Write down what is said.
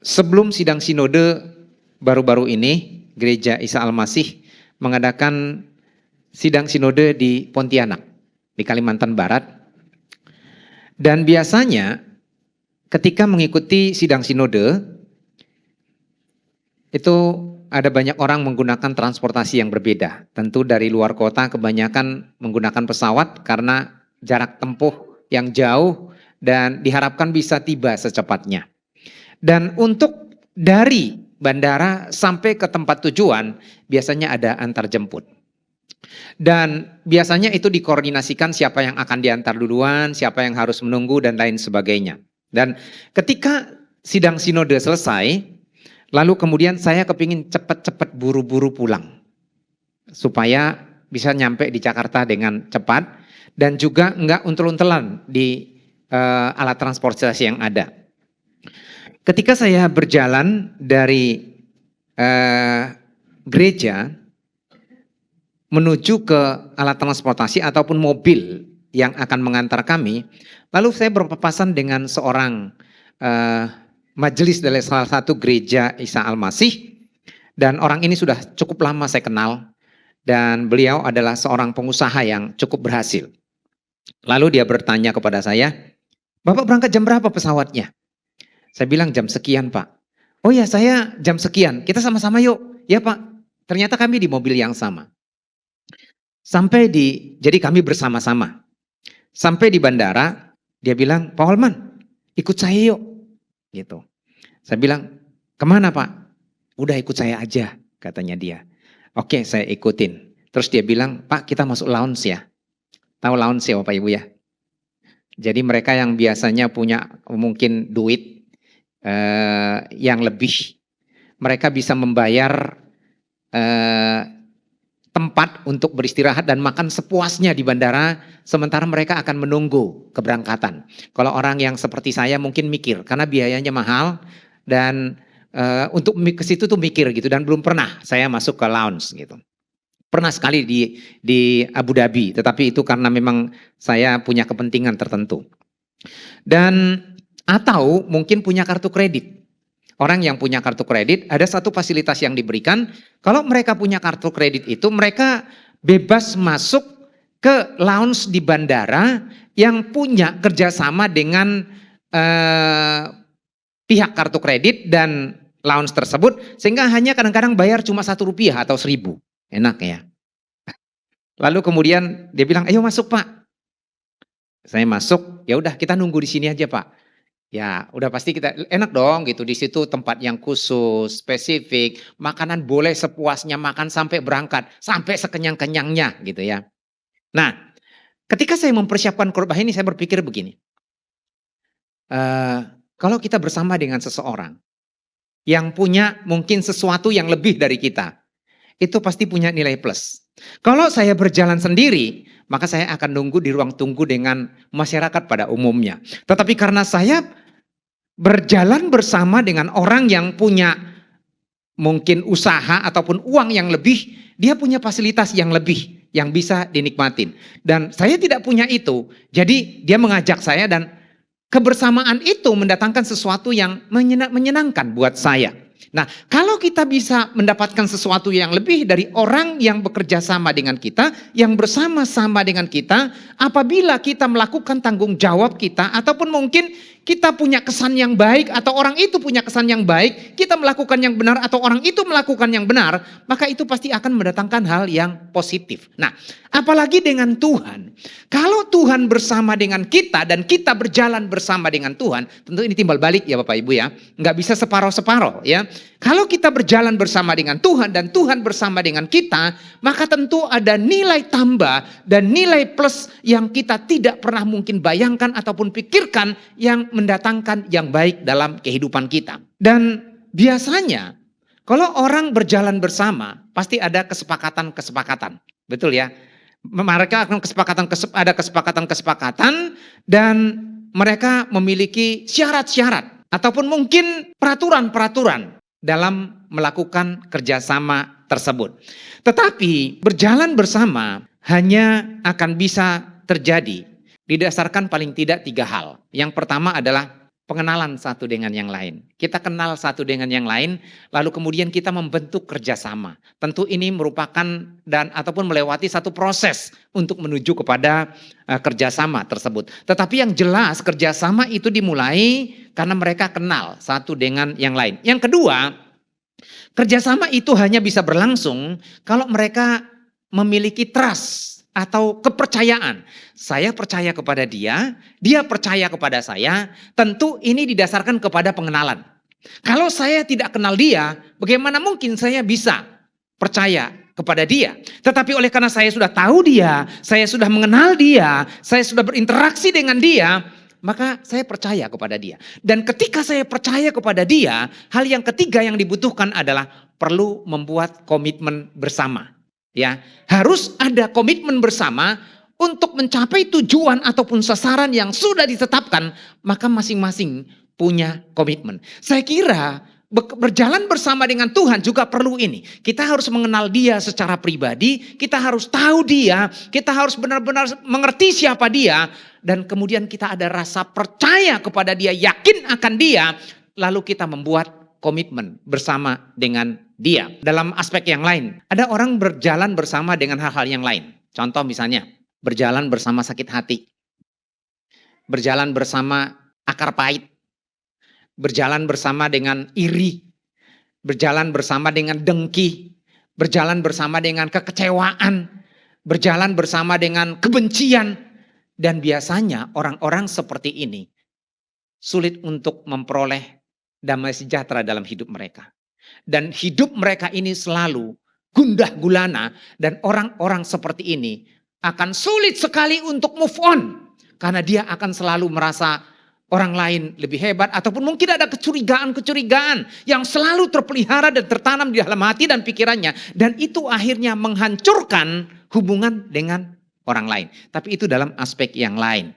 Sebelum sidang sinode baru-baru ini, Gereja Isa Al-Masih mengadakan sidang sinode di Pontianak, di Kalimantan Barat. Dan biasanya ketika mengikuti sidang sinode, itu ada banyak orang menggunakan transportasi yang berbeda. Tentu dari luar kota kebanyakan menggunakan pesawat karena jarak tempuh yang jauh dan diharapkan bisa tiba secepatnya. Dan untuk dari bandara sampai ke tempat tujuan biasanya ada antar jemput. Dan biasanya itu dikoordinasikan siapa yang akan diantar duluan, siapa yang harus menunggu dan lain sebagainya. Dan ketika sidang sinode selesai, lalu kemudian saya kepingin cepat-cepat buru-buru pulang. Supaya bisa nyampe di Jakarta dengan cepat dan juga enggak untel-untelan di alat transportasi yang ada. Ketika saya berjalan dari gereja menuju ke alat transportasi ataupun mobil yang akan mengantar kami, lalu saya berpapasan dengan seorang majelis dari salah satu gereja Isa Al-Masih, dan orang ini sudah cukup lama saya kenal, dan beliau adalah seorang pengusaha yang cukup berhasil. Lalu dia bertanya kepada saya, "Bapak berangkat jam berapa pesawatnya?" Saya bilang jam sekian, Pak. "Oh ya, saya jam sekian, kita sama-sama yuk." "Ya Pak." Ternyata kami di mobil yang sama. Jadi kami bersama-sama. Sampai di bandara, dia bilang, "Pak Holman, ikut saya yuk." Gitu. Saya bilang, "Kemana Pak?" "Udah ikut saya aja," katanya dia. Oke, saya ikutin. Terus dia bilang, "Pak, kita masuk lounge ya." Tahu lounge ya Bapak Ibu ya? Jadi mereka yang biasanya punya mungkin duit yang lebih, mereka bisa membayar tempat untuk beristirahat dan makan sepuasnya di bandara, sementara mereka akan menunggu keberangkatan. Kalau orang yang seperti saya mungkin mikir, karena biayanya mahal, dan untuk ke situ tuh mikir gitu, dan belum pernah saya masuk ke lounge gitu. Pernah sekali di Abu Dhabi, tetapi itu karena memang saya punya kepentingan tertentu. Dan atau mungkin punya kartu kredit. Orang yang punya kartu kredit, ada satu fasilitas yang diberikan, kalau mereka punya kartu kredit itu, mereka bebas masuk ke lounge di bandara yang punya kerjasama dengan pihak kartu kredit dan lounge tersebut, sehingga hanya kadang-kadang bayar cuma Rp1 atau 1.000. Enak ya. Lalu kemudian dia bilang, "Ayo masuk Pak." Saya masuk, "Ya udah kita nunggu di sini aja Pak." Ya, udah pasti kita enak dong gitu, di situ tempat yang khusus, spesifik, makanan boleh sepuasnya makan sampai berangkat, sampai sekenyang-kenyangnya gitu ya. Nah, ketika saya mempersiapkan khotbah ini saya berpikir begini, kalau kita bersama dengan seseorang yang punya mungkin sesuatu yang lebih dari kita, itu pasti punya nilai plus. Kalau saya berjalan sendiri, maka saya akan nunggu di ruang tunggu dengan masyarakat pada umumnya. Tetapi karena saya berjalan bersama dengan orang yang punya mungkin usaha ataupun uang yang lebih, dia punya fasilitas yang lebih yang bisa dinikmatin. Dan saya tidak punya itu, jadi dia mengajak saya dan kebersamaan itu mendatangkan sesuatu yang menyenangkan buat saya. Nah, kalau kita bisa mendapatkan sesuatu yang lebih dari orang yang bekerja sama dengan kita, yang bersama-sama dengan kita, apabila kita melakukan tanggung jawab kita, ataupun mungkin kita punya kesan yang baik, atau orang itu punya kesan yang baik, kita melakukan yang benar, atau orang itu melakukan yang benar, maka itu pasti akan mendatangkan hal yang positif. Nah, apalagi dengan Tuhan. Kalau Tuhan bersama dengan kita, dan kita berjalan bersama dengan Tuhan, tentu ini timbal balik ya Bapak Ibu ya, nggak bisa separoh-separoh ya. Kalau kita berjalan bersama dengan Tuhan dan Tuhan bersama dengan kita, maka tentu ada nilai tambah dan nilai plus yang kita tidak pernah mungkin bayangkan ataupun pikirkan yang mendatangkan yang baik dalam kehidupan kita. Dan biasanya kalau orang berjalan bersama pasti ada kesepakatan-kesepakatan. Betul ya? Mereka akan ada kesepakatan-kesepakatan dan mereka memiliki syarat-syarat ataupun mungkin peraturan-peraturan dalam melakukan kerjasama tersebut. Tetapi berjalan bersama hanya akan bisa terjadi didasarkan paling tidak 3 hal. Yang pertama adalah pengenalan satu dengan yang lain. Kita kenal satu dengan yang lain, lalu kemudian kita membentuk kerjasama. Tentu ini merupakan ataupun melewati satu proses untuk menuju kepada kerjasama tersebut. Tetapi yang jelas kerjasama itu dimulai karena mereka kenal satu dengan yang lain. Yang kedua, kerjasama itu hanya bisa berlangsung kalau mereka memiliki trust atau kepercayaan. Saya percaya kepada dia, dia percaya kepada saya, tentu ini didasarkan kepada pengenalan. Kalau saya tidak kenal dia, bagaimana mungkin saya bisa percaya kepada dia? Tetapi oleh karena saya sudah tahu dia, saya sudah mengenal dia, saya sudah berinteraksi dengan dia, maka saya percaya kepada dia. Dan ketika saya percaya kepada dia, hal yang ketiga yang dibutuhkan adalah perlu membuat komitmen bersama. Ya, harus ada komitmen bersama untuk mencapai tujuan ataupun sasaran yang sudah ditetapkan, maka masing-masing punya komitmen. Saya kira berjalan bersama dengan Tuhan juga perlu ini. Kita harus mengenal dia secara pribadi, kita harus tahu dia, kita harus benar-benar mengerti siapa dia, dan kemudian kita ada rasa percaya kepada dia, yakin akan dia, lalu kita membuat komitmen bersama dengan dia. Dalam aspek yang lain, ada orang berjalan bersama dengan hal-hal yang lain. Contoh misalnya, berjalan bersama sakit hati, berjalan bersama akar pahit, berjalan bersama dengan iri, berjalan bersama dengan dengki, berjalan bersama dengan kekecewaan, berjalan bersama dengan kebencian. Dan biasanya orang-orang seperti ini sulit untuk memperoleh damai sejahtera dalam hidup mereka. Dan hidup mereka ini selalu gundah gulana, dan orang-orang seperti ini akan sulit sekali untuk move on. Karena dia akan selalu merasa orang lain lebih hebat, ataupun mungkin ada kecurigaan-kecurigaan yang selalu terpelihara dan tertanam di dalam hati dan pikirannya. Dan itu akhirnya menghancurkan hubungan dengan orang lain. Tapi itu dalam aspek yang lain.